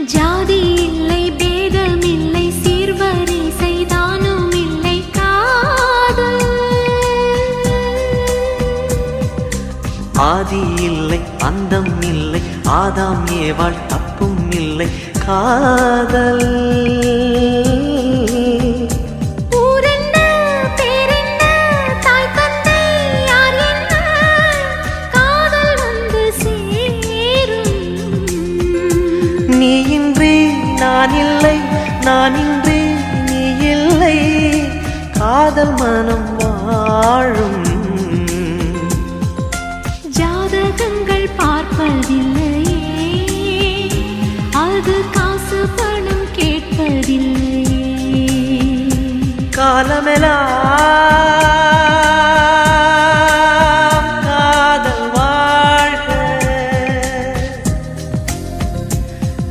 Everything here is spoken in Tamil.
ஜாதி இல்லை பேதம் இல்லை சீர்வரிசை தானும் இல்லை காதல் ஆதி இல்லை அந்தம் இல்லை ஆதாம் ஏவாள் தப்பும் இல்லை காதல் நீ இன்றி நான் இல்லை நான் இன்றி நீ இல்லை காதல் மனம் வாழும் ஜாதகங்கள் பார்ப்பதில்லையே அது காசு பணம் கேட்பதில்லையே காலமெல்லாம்